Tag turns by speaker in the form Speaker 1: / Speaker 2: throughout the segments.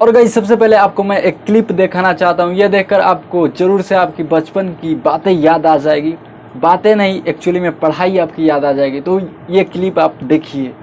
Speaker 1: और गाइस सबसे पहले आपको मैं एक क्लिप दिखाना चाहता हूँ। ये देखकर आपको जरूर से आपकी बचपन की बातें याद आ जाएगी। बातें नहीं, एक्चुअली में पढ़ाई आपकी याद आ जाएगी। तो ये क्लिप आप देखिए।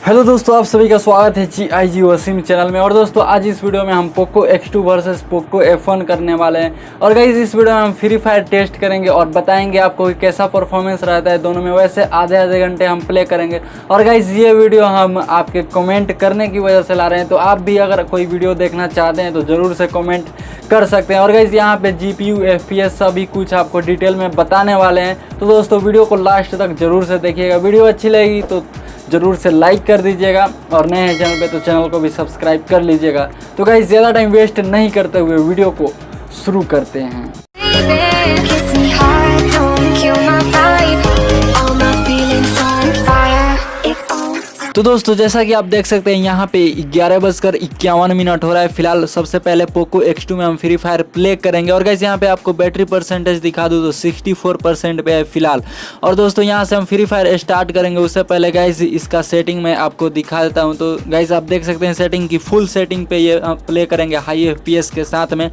Speaker 1: हेलो दोस्तों, आप सभी का स्वागत है GigWashim चैनल में। और दोस्तों आज इस वीडियो में हम Poco X2 versus Poco F1 करने वाले हैं। और गाइस इस वीडियो में हम फ्री फायर टेस्ट करेंगे और बताएंगे आपको कि कैसा परफॉर्मेंस रहता है दोनों में। वैसे आधे घंटे हम प्ले करेंगे। और गाइस ये वीडियो हम आपके कमेंट करने की वजह से ला रहे हैं। तो आप भी अगर कोई वीडियो देखना चाहते हैं तो ज़रूर से कमेंट कर सकते हैं। और गाइस यहाँ पे GPU FPS सभी कुछ आपको डिटेल में बताने वाले हैं। तो दोस्तों वीडियो को लास्ट तक ज़रूर से देखिएगा। वीडियो अच्छी लगेगी तो ज़रूर से लाइक कर दीजिएगा और नए हैं चैनल पे तो चैनल को भी सब्सक्राइब कर लीजिएगा। तो गाइस ज़्यादा टाइम वेस्ट नहीं करते हुए वीडियो को शुरू करते हैं। तो दोस्तों जैसा कि आप देख सकते हैं यहाँ पे 11:51 हो रहा है। फिलहाल सबसे पहले पोको X2 में हम फ्री फायर प्ले करेंगे। और गाइस यहाँ पे आपको बैटरी परसेंटेज दिखा दूँ तो 64% पे है फिलहाल। और दोस्तों यहाँ से हम फ्री फायर स्टार्ट करेंगे। उससे पहले गाइस इसका सेटिंग मैं आपको दिखा देता हूँ। तो गाइस आप देख सकते हैं सेटिंग की फुल सेटिंग पे ये प्ले करेंगे हाई FPS के साथ में।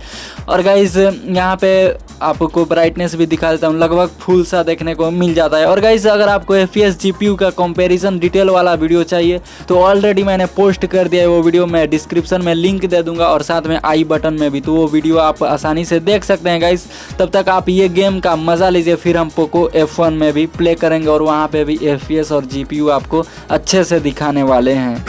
Speaker 1: और गाइस यहाँ पे आपको ब्राइटनेस भी दिखा देता हूँ, लगभग फुल सा देखने को मिल जाता है। और गाइस अगर आपको FPS GPU का कंपैरिजन डिटेल वाला वीडियो चाहिए तो ऑलरेडी मैंने पोस्ट कर दिया है वो वीडियो। मैं डिस्क्रिप्शन में लिंक दे दूंगा और साथ में आई बटन में भी, तो वो वीडियो आप आसानी से देख सकते हैं गाइस। तब तक आप ये गेम का मजा लीजिए। फिर हम पोको F1 में भी प्ले करेंगे और वहाँ पे भी FPS और GPU आपको अच्छे से दिखाने वाले हैं।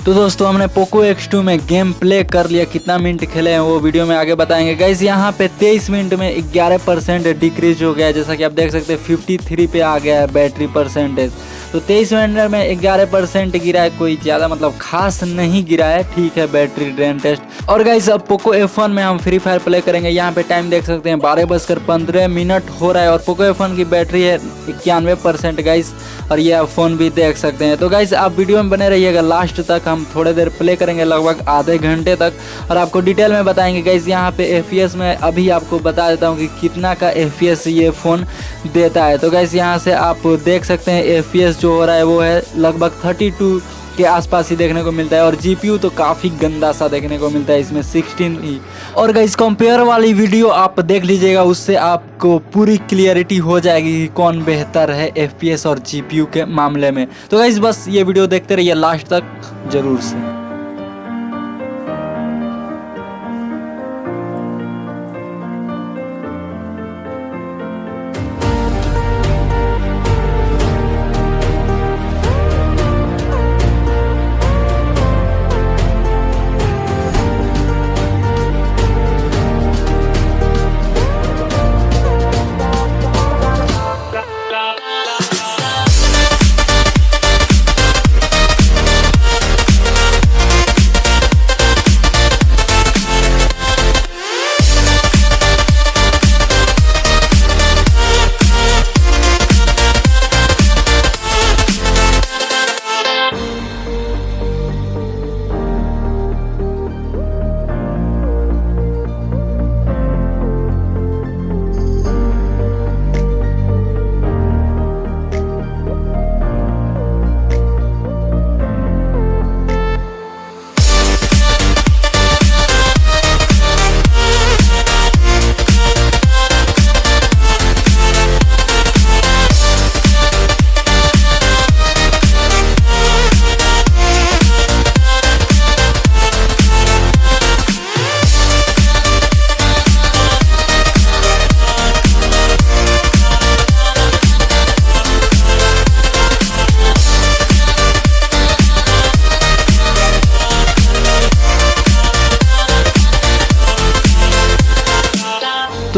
Speaker 1: तो दोस्तों हमने पोको X2 में गेम प्ले कर लिया। कितना मिनट खेले हैं वो वीडियो में आगे बताएंगे। गाइस यहाँ पे 23 मिनट में 11% डिक्रीज हो गया है। जैसा कि आप देख सकते हैं 53 पे आ गया है बैटरी परसेंटेज। तो 23 मिनट में 11% गिरा है, कोई ज़्यादा मतलब खास नहीं गिरा है, ठीक है बैटरी ड्रेन टेस्ट। और गाइस अब पोको F1 में हम फ्री फायर प्ले करेंगे। यहाँ पे टाइम देख सकते हैं 12:15 हो रहा है। और पोको F1 की बैटरी है 91% गाइस। और ये आप फ़ोन भी देख सकते हैं। तो गाइस आप वीडियो में बने रहिएगा लास्ट तक। हम थोड़े देर प्ले करेंगे, लगभग आधे घंटे तक, और आपको डिटेल में बताएंगे। गाइस यहाँ पे FPS में अभी आपको बता देता हूँ कि कितना का FPS ये फ़ोन देता है। तो गाइस यहाँ से आप देख सकते हैं FPS जो हो रहा है वो है लगभग 32 के आसपास ही देखने को मिलता है। और GPU तो काफ़ी गंदा सा देखने को मिलता है, इसमें 16 ही। और गाइस कंपेयर वाली वीडियो आप देख लीजिएगा, उससे आपको पूरी क्लियरिटी हो जाएगी कि कौन बेहतर है FPS और GPU के मामले में। तो गाइस बस ये वीडियो देखते रहिए लास्ट तक जरूर से।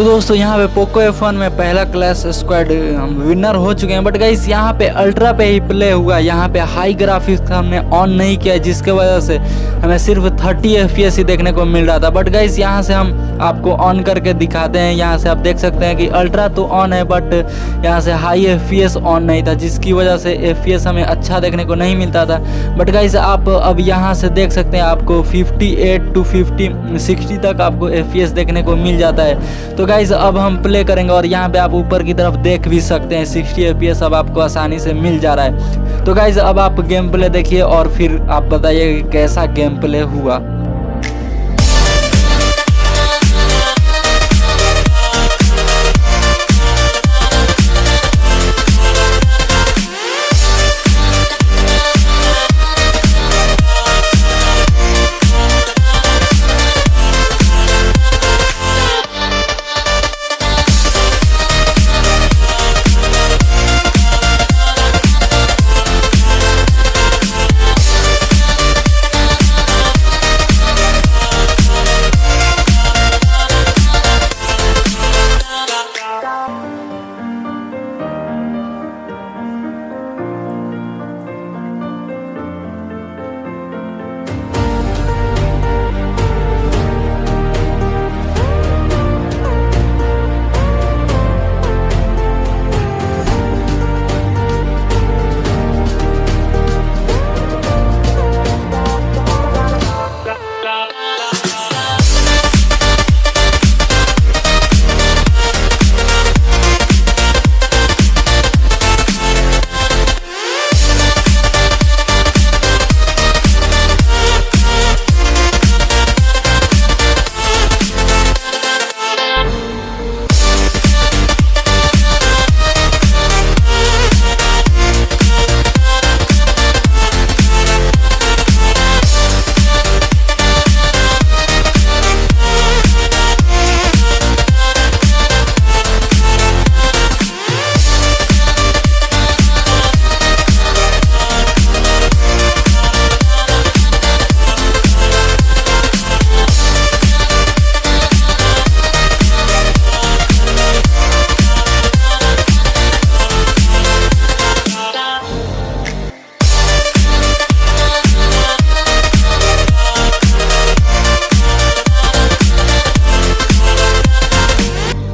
Speaker 1: तो दोस्तों यहाँ पे पोको F1 में पहला क्लैश स्क्वाड हम विनर हो चुके हैं। बट गाइस यहाँ पे अल्ट्रा पे ही प्ले हुआ, यहाँ पे हाई ग्राफिक्स हमने ऑन नहीं किया, जिसके वजह से हमें सिर्फ 30 FPS ही देखने को मिल रहा था। बट गाइस यहाँ से हम आपको ऑन करके दिखाते हैं। यहाँ से आप देख सकते हैं कि अल्ट्रा तो ऑन है, बट यहाँ से हाई FPS ऑन नहीं था, जिसकी वजह से FPS हमें अच्छा देखने को नहीं मिलता था। बट गाइस आप अब यहाँ से देख सकते हैं आपको 58 to 60 तक आपको FPS देखने को मिल जाता है। तो गाइज अब हम प्ले करेंगे और यहाँ पे आप ऊपर की तरफ देख भी सकते हैं 60 FPS अब आपको आसानी से मिल जा रहा है। तो गाइज अब आप गेम प्ले देखिए और फिर आप बताइए कैसा गेम प्ले हुआ।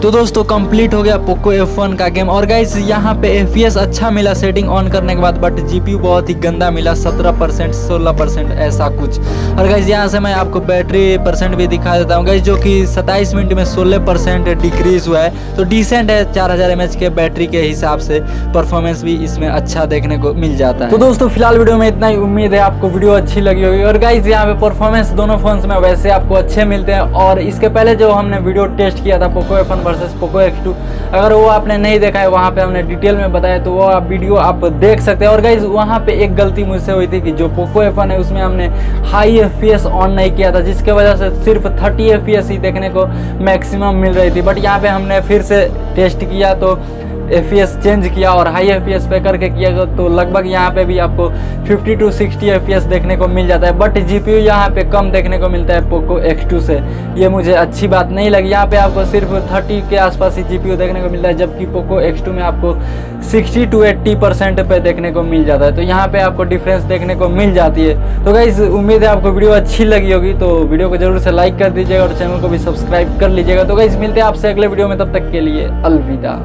Speaker 1: तो दोस्तों कंप्लीट हो गया पोको F1 का गेम। और गाइस यहाँ पे FPS अच्छा मिला सेटिंग ऑन करने के बाद, बट GPU बहुत ही गंदा मिला, 17% 16% ऐसा कुछ। और गाइस यहाँ से मैं आपको बैटरी परसेंट भी दिखा देता हूँ गाइस, जो कि 27 मिनट में 16% डिक्रीज हुआ है। तो डिसेंट है, 4000 mAh के बैटरी के हिसाब से परफॉर्मेंस भी इसमें अच्छा देखने को मिल जाता है। तो दोस्तों फिलहाल वीडियो में इतना ही, उम्मीद है आपको वीडियो अच्छी लगी होगी। और गाइस यहाँ पे परफॉर्मेंस दोनों फोन्स में वैसे आपको अच्छे मिलते हैं। और इसके पहले जो हमने वीडियो टेस्ट किया था Poco F1 versus Poco X2, अगर वो आपने नहीं देखा है, वहाँ पे हमने डिटेल में बताया, तो वो आप वीडियो आप देख सकते हैं। और गाइज वहाँ पे एक गलती मुझसे हुई थी कि जो पोको F1 है उसमें हमने हाई FPS ऑन नहीं किया था, जिसके वजह से सिर्फ 30 FPS ही देखने को मैक्सिमम मिल रही थी। बट यहाँ पे हमने फिर से टेस्ट किया तो FPS चेंज किया और हाई FPS पे करके किया, तो लगभग यहाँ पे भी आपको 50 to 60 FPS देखने को मिल जाता है। बट GPU यहाँ पे कम देखने को मिलता है पोको X2 से, ये मुझे अच्छी बात नहीं लगी। यहाँ पे आपको सिर्फ 30 के आसपास ही GPU देखने को मिलता है, जबकि पोको X2 में आपको 60 to 80% पे देखने को मिल जाता है। तो यहाँ पे आपको डिफरेंस देखने को मिल जाती है। तो गाइस उम्मीद है आपको वीडियो अच्छी लगी होगी, तो वीडियो को जरूर से लाइक कर दीजिएगा और चैनल को भी सब्सक्राइब कर लीजिएगा। तो गाइस मिलते हैं आपसे अगले वीडियो में, तब तक के लिए अलविदा।